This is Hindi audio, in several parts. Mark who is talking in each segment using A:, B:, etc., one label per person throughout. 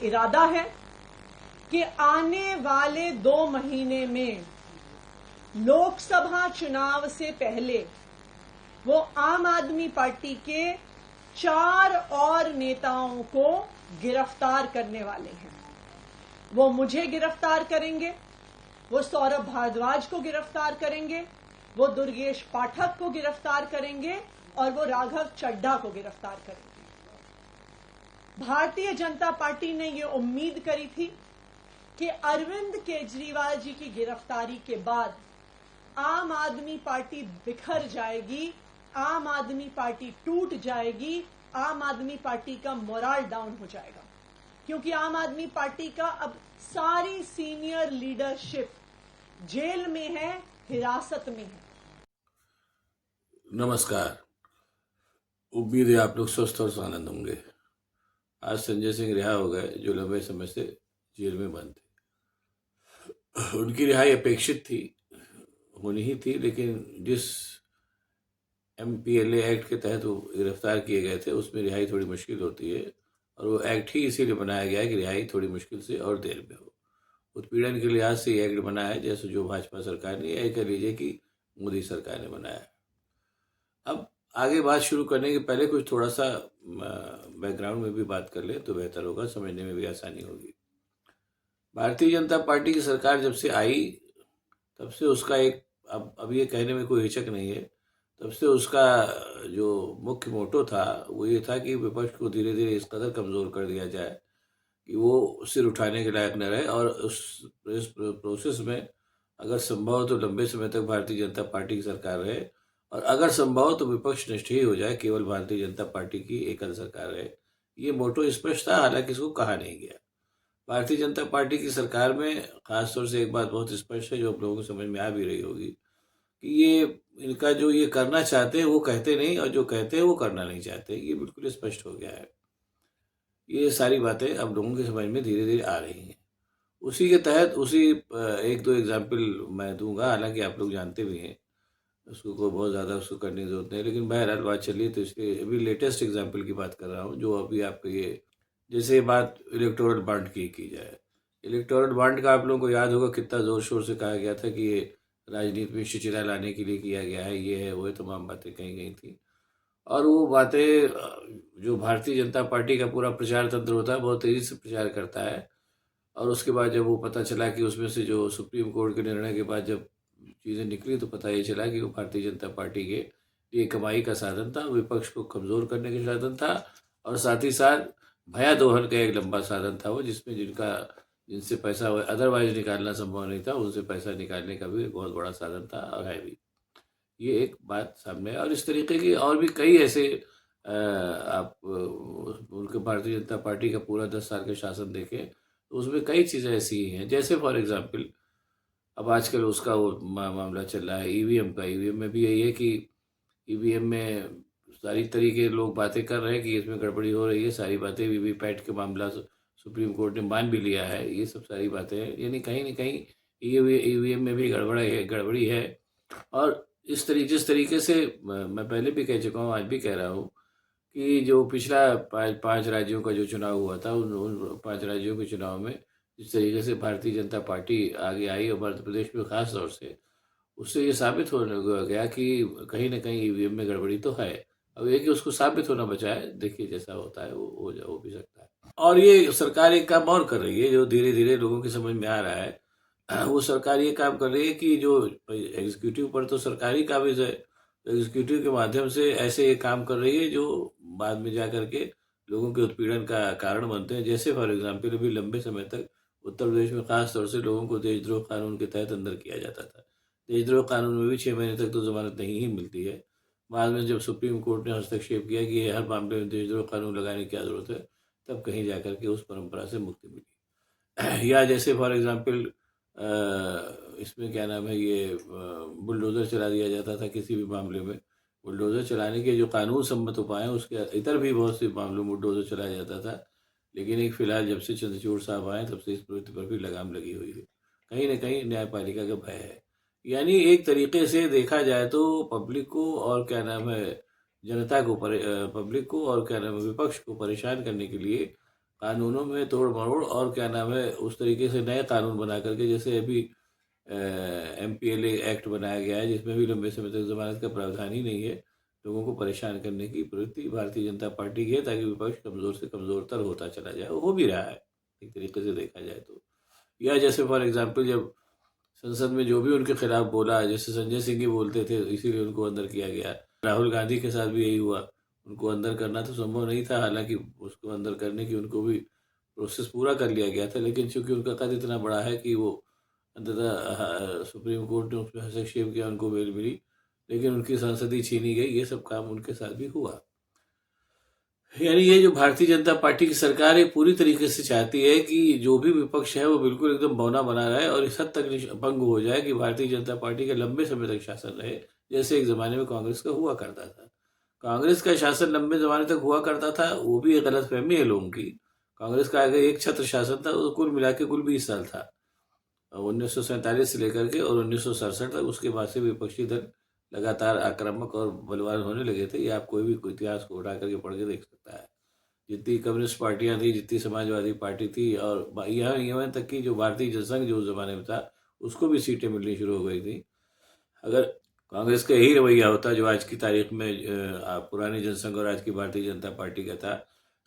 A: इरादा है कि आने वाले 2 महीने में लोकसभा चुनाव से पहले वो आम आदमी पार्टी के 4 और नेताओं को गिरफ्तार करने वाले हैं। वो मुझे गिरफ्तार करेंगे, वो सौरभ भारद्वाज को गिरफ्तार करेंगे, वो दुर्गेश पाठक को गिरफ्तार करेंगे और वो राघव चड्ढा को गिरफ्तार करेंगे। भारतीय जनता पार्टी ने ये उम्मीद करी थी कि अरविंद केजरीवाल जी की गिरफ्तारी के बाद आम आदमी पार्टी बिखर जाएगी, आम आदमी पार्टी टूट जाएगी, आम आदमी पार्टी का मोराल डाउन हो जाएगा, क्योंकि आम आदमी पार्टी का अब सारी सीनियर लीडरशिप जेल में है, हिरासत में है।
B: नमस्कार। उम्मीद है आप लोग स्वस्थ और आनंद होंगे। आज संजय सिंह रिहा हो गए, जो लंबे समय से जेल में बंद थे। उनकी रिहाई अपेक्षित थी, होनी ही थी, लेकिन जिस MPLA एक्ट के तहत वो गिरफ्तार किए गए थे उसमें रिहाई थोड़ी मुश्किल होती है, और वो एक्ट ही इसीलिए बनाया गया है कि रिहाई थोड़ी मुश्किल से और देर में हो। उत्पीड़न के लिहाज से ये एक्ट बना है, जैसे जो भाजपा सरकार ने, या कह लीजिए कि मोदी सरकार ने बनाया। अब आगे बात शुरू करने के पहले कुछ थोड़ा सा बैकग्राउंड में भी बात कर ले तो बेहतर होगा, समझने में भी आसानी होगी। भारतीय जनता पार्टी की सरकार जब से आई तब से उसका एक, अब ये कहने में कोई हिचक नहीं है, तब से उसका जो मुख्य मोटो था वो ये था कि विपक्ष को धीरे धीरे इस कदर कमज़ोर कर दिया जाए कि वो सिर उठाने के लायक न रहे, और इस प्रोसेस में अगर संभव तो लंबे समय तक भारतीय जनता पार्टी की सरकार रहे, और अगर संभव तो विपक्ष नष्ट ही हो जाए, केवल भारतीय जनता पार्टी की एकल सरकार रहे। ये मोटो स्पष्ट था, हालांकि इसको कहा नहीं गया। भारतीय जनता पार्टी की सरकार में खासतौर से एक बात बहुत स्पष्ट है, जो आप लोगों को समझ में आ भी रही होगी, कि ये इनका जो ये करना चाहते हैं वो कहते नहीं, और जो कहते हैं वो करना नहीं चाहते। ये बिल्कुल स्पष्ट हो गया है। ये सारी बातें अब लोगों की समझ में धीरे धीरे आ रही हैं। उसी के तहत एक दो एग्जाम्पल मैं दूंगा, हालांकि आप लोग जानते भी हैं, उसको कोई बहुत ज़्यादा उसको करने की जरूरत नहीं, लेकिन बहरहाल बात चलिए तो इसके अभी लेटेस्ट एग्जाम्पल की बात कर रहा हूँ, जो अभी आपको ये, जैसे बात इलेक्टोरल बॉन्ड की जाए। इलेक्टोरल बॉन्ड का आप लोगों को याद होगा कितना ज़ोर शोर से कहा गया था कि ये राजनीति में शिथिलता लाने के लिए किया गया है, ये है वो है, तमाम बातें कही गई थी। और वो बातें जो भारतीय जनता पार्टी का पूरा प्रचार तंत्र होता है बहुत तेज़ी से प्रचार करता है, और उसके बाद जब वो पता चला कि उसमें से जो सुप्रीम कोर्ट के निर्णय के बाद जब चीज़ें निकली तो पता ये चला कि वो भारतीय जनता पार्टी के लिए कमाई का साधन था, विपक्ष को कमज़ोर करने का साधन था, और साथ ही साथ भया दोहन का एक लंबा साधन था वो, जिसमें जिनसे पैसा अदरवाइज निकालना संभव नहीं था, उनसे पैसा निकालने का भी एक बहुत बड़ा साधन था, और है भी। ये एक बात सामने है, और इस तरीके की और भी कई ऐसे आप उनके भारतीय जनता पार्टी का पूरा 10 साल का शासन देखें तो उसमें कई चीज़ें ऐसी हैं, जैसे फॉर एग्जांपल अब आजकल उसका वो मामला चल रहा है EVM का। EVM में भी यही है कि EVM में सारी तरीके लोग बातें कर रहे हैं कि इसमें गड़बड़ी हो रही है, सारी बातें वीवीपैट के मामला सुप्रीम कोर्ट ने मान भी लिया है, ये सब सारी बातें हैं, यानी कहीं ना कहीं EVM में भी गड़बड़ी है। और जिस तरीके से मैं पहले भी कह चुका हूँ, आज भी कह रहा हूँ, कि जो पिछला पाँच राज्यों का जो चुनाव हुआ था, उन 5 राज्यों के चुनाव में जिस तरीके से भारतीय जनता पार्टी आगे आई, और मध्य प्रदेश में खास तौर से, उससे ये साबित होने गया कि कहीं ना कहीं EVM में गड़बड़ी तो है। अब ये कि उसको साबित होना बचा है, देखिए जैसा होता है वो हो भी सकता है। और ये सरकार एक काम और कर रही है जो धीरे धीरे लोगों की समझ में आ रहा है। वो सरकार ये काम कर रही है कि जो एग्जीक्यूटिव पर तो सरकारी काबिज है, एग्जीक्यूटिव के माध्यम से ऐसे काम कर रही है जो बाद में जा करके लोगों के उत्पीड़न का कारण बनते हैं। जैसे फॉर एग्जाम्पल अभी लंबे समय तक उत्तर प्रदेश में खास तौर से लोगों को देशद्रोह कानून के तहत अंदर किया जाता था। देशद्रोह कानून में भी 6 महीने तक तो जमानत नहीं ही मिलती है। बाद में जब सुप्रीम कोर्ट ने हस्तक्षेप किया कि हर मामले में देशद्रोह कानून लगाने की क्या जरूरत है, तब कहीं जाकर के उस परंपरा से मुक्ति मिली। या जैसे फॉर एग्जाम्पल इसमें क्या नाम है, ये बुलडोज़र चला दिया जाता था किसी भी मामले में। बुलडोज़र चलाने के जो कानून सम्मत उपाय हैं, उसके इतर भी बहुत से मामलों में बुलडोज़र चलाया जाता था, लेकिन एक फ़िलहाल जब से चंद्रचूड़ साहब आए तब से इस प्रवृत्ति पर भी लगाम लगी हुई है। कहीं न कहीं न्यायपालिका का भय है। यानी एक तरीके से देखा जाए तो पब्लिक को और क्या नाम है, जनता को पब्लिक को और क्या नाम है, विपक्ष को परेशान करने के लिए कानूनों में तोड़ मरोड़ और क्या नाम है उस तरीके से नए कानून बना करके, जैसे अभी MPLA एक्ट बनाया गया है जिसमें भी लंबे समय तक जमानत का प्रावधान ही नहीं है। लोगों को परेशान करने की प्रवृत्ति भारतीय जनता पार्टी की है ताकि विपक्ष कमजोर से कमजोरतर होता चला जाए। हो भी रहा है एक तरीके से देखा जाए तो। या जैसे फॉर एग्जाम्पल जब संसद में जो भी उनके खिलाफ बोला, जैसे संजय सिंह ही बोलते थे इसीलिए उनको अंदर किया गया। राहुल गांधी के साथ भी यही हुआ, उनको अंदर करना तो संभव नहीं था, हालांकि उसको अंदर करने की उनको भी प्रोसेस पूरा कर लिया गया था, लेकिन चूंकि उनका कद इतना बड़ा है कि वो अंततः सुप्रीम कोर्ट ने उसमें हस्तक्षेप किया, उनको बेल मिली, लेकिन उनकी संसदीय छीनी गई। ये सब काम उनके साथ भी हुआ। यानी ये जो भारतीय जनता पार्टी की सरकार है पूरी तरीके से चाहती है कि जो भी विपक्ष है वो बिल्कुल एकदम बौना बना रहे और इस हद तक भंग हो जाए कि भारतीय जनता पार्टी का लंबे समय तक शासन रहे, जैसे एक जमाने में कांग्रेस का हुआ करता था। कांग्रेस का शासन लंबे जमाने तक हुआ करता था, वो भी एक गलतफहमी है लोगों की। कांग्रेस का अगर एक छत्र शासन था वो कुल मिला के कुल 20 साल था, 1947 से लेकर के और 1967 तक। उसके बाद से विपक्षी दल लगातार आक्रामक और बलवान होने लगे थे। ये आप कोई भी इतिहास को उठा करके पढ़ के देख सकता है। जितनी कम्युनिस्ट पार्टियां थी, जितनी समाजवादी पार्टी थी, और यहाँ तक कि जो भारतीय जनसंघ जो उस जमाने में था उसको भी सीटें मिलनी शुरू हो गई थी। अगर कांग्रेस का यही रवैया होता जो आज की तारीख में पुरानी जनसंघ और आज की भारतीय जनता पार्टी का था,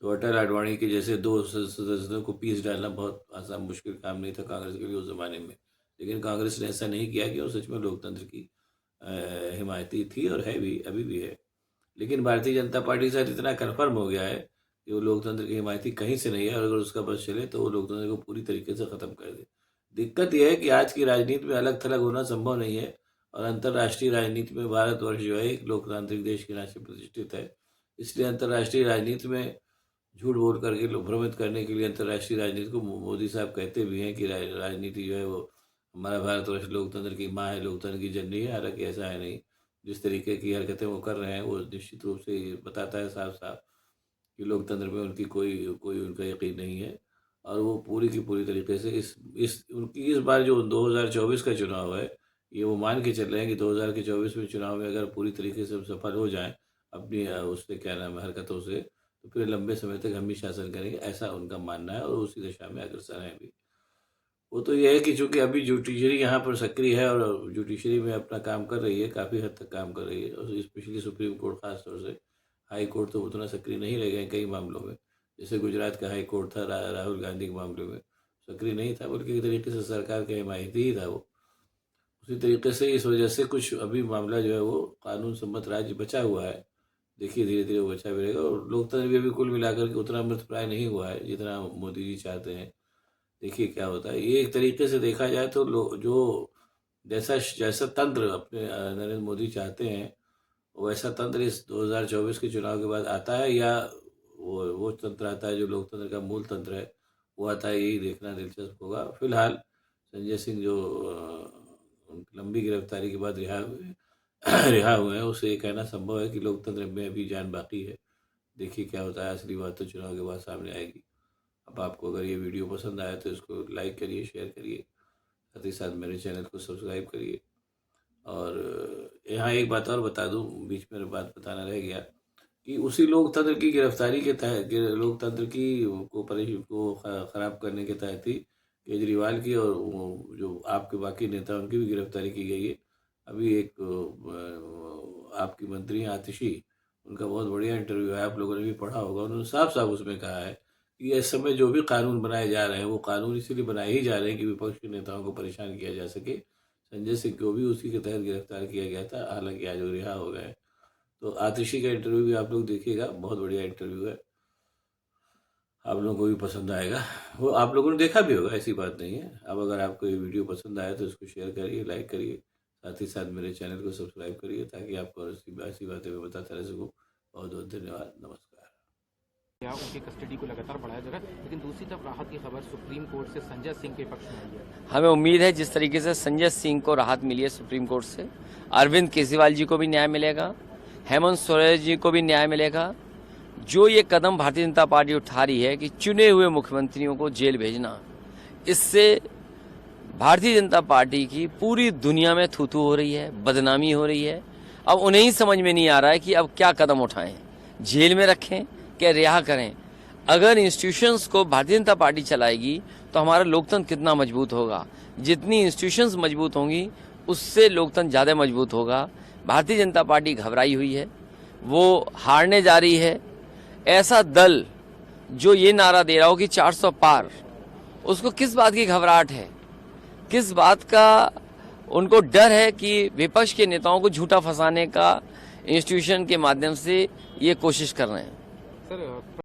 B: तो अटल आडवाणी के जैसे दो सदस्यों को पीस डालना बहुत आसान मुश्किल काम नहीं था कांग्रेस के लिए उस जमाने में। लेकिन कांग्रेस ने ऐसा नहीं किया कि वो सच में लोकतंत्र की हिमायती थी और है भी, अभी भी है। लेकिन भारतीय जनता पार्टी के साथ इतना कन्फर्म हो गया है कि वो लोकतंत्र की हिमायती कहीं से नहीं है, और अगर उसका बस चले तो वो लोकतंत्र को पूरी तरीके से ख़त्म कर दे। दिक्कत यह है कि आज की राजनीति में अलग थलग होना संभव नहीं है, और अंतर्राष्ट्रीय राजनीति में भारतवर्ष जो है एक लोकतांत्रिक देश के नाम से प्रतिष्ठित है। इसलिए अंतर्राष्ट्रीय राजनीति में झूठ बोल करके लोग भ्रमित करने के लिए अंतर्राष्ट्रीय राजनीति को मोदी साहब कहते भी हैं कि राजनीति जो है वो हमारा भारतवर्ष लोकतंत्र की माँ है, लोकतंत्र की जननी है। हालांकि ऐसा है नहीं। जिस तरीके की हरकतें वो कर रहे हैं वो निश्चित रूप से बताता है साफ साफ कि लोकतंत्र में उनकी कोई उनका यकीन नहीं है, और वो पूरी की पूरी तरीके से इस बार जो 2024 का चुनाव है, ये वो मान के चल रहे हैं कि 2024 में चुनाव में अगर पूरी तरीके से सफल हो जाएं अपनी उससे क्या नाम है हरकतों से, तो फिर लंबे समय तक हम ही शासन करेंगे, ऐसा उनका मानना है, और उसी दिशा में अग्रसर है अभी। वो तो ये है कि चूंकि अभी जुडिशरी यहाँ पर सक्रिय है और जुडिशरी में अपना काम कर रही है, काफ़ी हद तक काम कर रही है, और स्पेशली सुप्रीम कोर्ट खास तौर से। हाई कोर्ट तो उतना सक्रिय नहीं रह गए कई मामलों में, जैसे गुजरात का हाई कोर्ट था राहुल गांधी के मामले में सक्रिय नहीं था, बल्कि एक तरीके से सरकार का हिमायती ही था वो। उसी तरीके से इस वजह से कुछ अभी मामला जो है वो कानून सम्मत राज्य बचा हुआ है। देखिए धीरे धीरे वो बचा भी रहेगा, और लोकतंत्र भी अभी कुल मिलाकर के उतना मृतप्राय नहीं हुआ है जितना मोदी जी चाहते हैं। देखिए क्या होता है। ये एक तरीके से देखा जाए तो जो जैसा तंत्र अपने नरेंद्र मोदी चाहते हैं वैसा तंत्र इस 2024 के चुनाव के बाद आता है, या वो तंत्र आता है जो लोकतंत्र का मूल तंत्र है वो आता है, यही देखना दिलचस्प होगा। फिलहाल संजय सिंह जो लंबी गिरफ्तारी के बाद रिहा हुए हैं, उससे ये कहना संभव है कि लोकतंत्र में अभी जान बाकी है। देखिए क्या होता है। असली बात तो चुनाव के बाद सामने आएगी। अब आपको अगर ये वीडियो पसंद आया तो इसको लाइक करिए, शेयर करिए, साथ ही साथ मेरे चैनल को सब्सक्राइब करिए। और यहाँ एक बात और बता दूँ, बीच में बात बताना रह गया कि उसी लोकतंत्र की गिरफ्तारी के तहत, लोकतंत्र की को ख़राब करने के तहत ही केजरीवाल की और जो आपके बाकी नेता उनकी भी गिरफ्तारी की गई है। अभी एक आपकी मंत्री आतिशी, उनका बहुत बढ़िया इंटरव्यू है, आप लोगों ने भी पढ़ा होगा। उन्होंने साफ साफ उसमें कहा है कि इस समय जो भी कानून बनाए जा रहे हैं वो कानून इसीलिए बनाए ही जा रहे हैं कि विपक्ष के नेताओं को परेशान किया जा सके। संजय सिंह को भी उसी के तहत गिरफ्तार किया गया था, हालांकि आज वो रिहा हो गए। तो आतिशी का इंटरव्यू भी आप लोग देखिएगा, बहुत बढ़िया इंटरव्यू है, आप लोगों को भी पसंद आएगा। वो आप लोगों ने देखा भी होगा, ऐसी बात नहीं है। अब अगर आपको ये वीडियो पसंद आया तो इसको शेयर करिए, लाइक करिए, साथ ही साथ मेरे चैनल को सब्सक्राइब करिए ताकि आपको ऐसी बातें मैं बताता रह सकूँ। बहुत बहुत धन्यवाद, नमस्कार।
C: उनकी कस्टडी को लगातार बढ़ाया जा रहा है, लेकिन दूसरी तरफ राहत की खबर सुप्रीम कोर्ट से संजय सिंह के पक्ष में आई है।
D: हमें उम्मीद है जिस तरीके से संजय सिंह को राहत मिली है सुप्रीम कोर्ट से, अरविंद केजरीवाल जी को भी न्याय मिलेगा, हेमंत सोरेन जी को भी न्याय मिलेगा। जो ये कदम भारतीय जनता पार्टी उठा रही है कि चुने हुए मुख्यमंत्रियों को जेल भेजना, इससे भारतीय जनता पार्टी की पूरी दुनिया में थू-थू हो रही है, बदनामी हो रही है। अब उन्हें ही समझ में नहीं आ रहा है कि अब क्या कदम उठाएं, जेल में रखें क्या रिहा करें। अगर इंस्टीट्यूशंस को भारतीय जनता पार्टी चलाएगी तो हमारा लोकतंत्र कितना मजबूत होगा। जितनी इंस्टीट्यूशंस मजबूत होंगी उससे लोकतंत्र ज्यादा मजबूत होगा। भारतीय जनता पार्टी घबराई हुई है, वो हारने जा रही है। ऐसा दल जो ये नारा दे रहा हो कि 400 पार, उसको किस बात की घबराहट है, किस बात का उनको डर है कि विपक्ष के नेताओं को झूठा फंसाने का इंस्टीट्यूशन के माध्यम से ये कोशिश कर रहे हैं।
C: सर